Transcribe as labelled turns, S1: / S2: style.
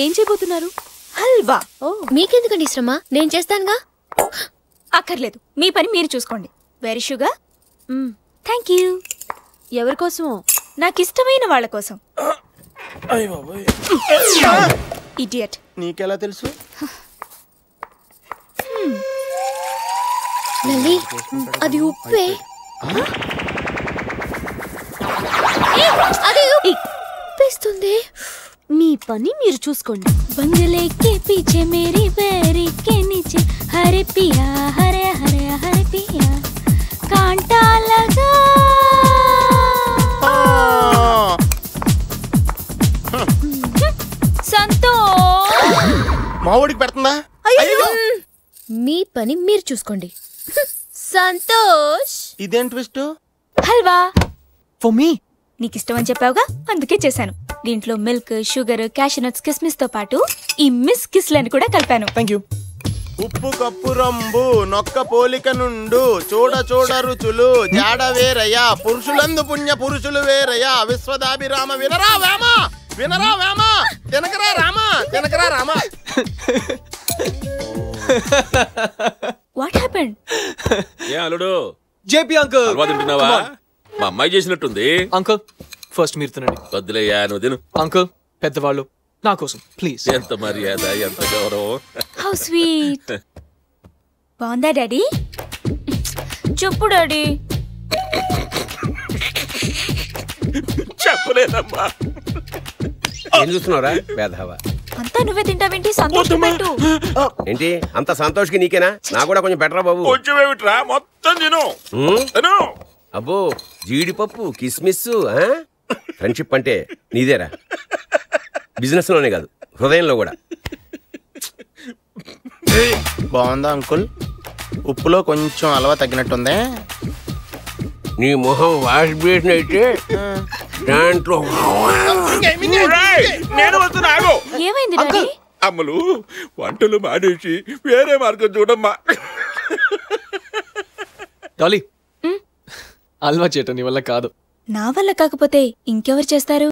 S1: ఏం చేయబోతున్నారు?
S2: హల్వా.
S3: మీకెందుకండి శ్రమ? నేను చేస్తానుగా.
S2: అక్కర్లేదు, మీ పని మీరు చూసుకోండి. Very sugar. Thank you.
S1: ఎవరి కోసమో?
S2: నాకు ఇష్టమైన వాళ్ళ కోసం. ఇడియట్.
S4: నీకెలా తెలుసు?
S3: లలి, అది ఉప్పే. అది ఉప్పేస్తుంది.
S1: మీ పని మీరు చూసుకోండి.
S2: బంగలే కే పీछे मेरी बैरी के नीचे हरे पिया हरे हरे हरे पिया कांटा लगा. సంతోష్
S4: మావోడికి పెడుతుందా?
S3: మీ పని మీరు చూసుకోండి. సంతోష్.
S4: ఇదేం ట్విస్ట్?
S2: Halwa
S5: for me.
S2: నీకు ఇష్టం అని చెప్పావుగా, అందుకే చేశాను. దీంట్లో మిల్క్, షుగర్, క్యాషనట్స్, కిస్మిస్ తో పాటు ఈ మిస్ కిస్లను కూడా కలిపాను.
S5: Thank you.
S4: ఉప్పు కప్పు రంబు నొక్క పోలిక నుండు చూడ చూడ రుచులు జాడ వేరయ్యా పురుషులందు పుణ్య పురుషులు వేరయ్యా విశ్వదాభిరామ వినరా వేమ వినరా వేమ తినకరా రామ తినకరా రామ.
S2: What happened?
S6: ఏ అల్లుడు,
S5: జేపీ అంకుల్.
S6: హల్వా తింటున్నావా? మా అమ్మాయి చేసినట్టుంది.
S5: అంకుల్ ఫస్ట్ మీరు తినండి.
S6: వద్దులేయా, నువ్వు తిను.
S5: అంకుల్ పెద్దవాళ్ళు, నా కోసం ప్లీజ్.
S6: ఎంత మర్యాద, ఎంత గౌరవం.
S2: How sweet. బాగుందా డాడీ? చెప్పు డాడీ.
S6: చెప్పలేదమ్మా.
S7: ఏం చూస్తున్నావురా వేధవా?
S2: అంతా నువ్వే తింటావేంటి? సంతోష్ పెట్టు.
S7: ఏంటి అంత సంతోష్కి నీకేనా? నాకు కూడా కొంచెం బెటరా బాబు.
S6: కొంచెం ఏమిట్రా, మొత్తం తిను. తిను.
S7: అబ్బో జీడిపప్పు కిస్మిస్. ఫ్రెండ్షిప్ అంటే నీదేరా, బిజినెస్ లోనే కాదు హృదయంలో కూడా.
S4: బాగుందా అంకుల్? ఉప్పులో కొంచెం అలవా తగ్గినట్టుందే.
S7: నీ మొహం వాష్ బేసిన్ అయితే దాంట్లో
S6: నేను వస్తున్నా.
S2: ఏమైంది డాడీ?
S6: అమ్మలు వంటలు మానేసి వేరే మార్గం చూడమ్మా.
S5: డాలీ, హల్వా చేయటం నీ వల్ల కాదు.
S2: నా వల్ల కాకపోతే ఇంకెవరు చేస్తారు?